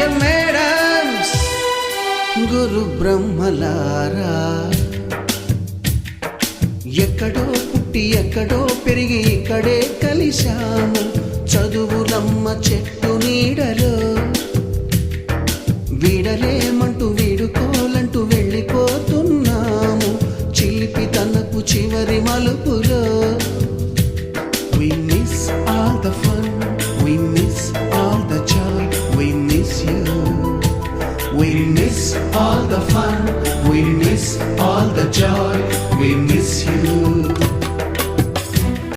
Dear madams, గురు బ్రహ్మలారా, ఎక్కడో పుట్టి ఎక్కడో పెరిగి ఇక్కడే కలిశాము చదువులమ్మ చెట్టు నీడలో. వీడలేమంటూ వీడుకోలంటూ వెళ్ళిపోతున్నాము చిలిపి తనకు చివరి మలుపులో.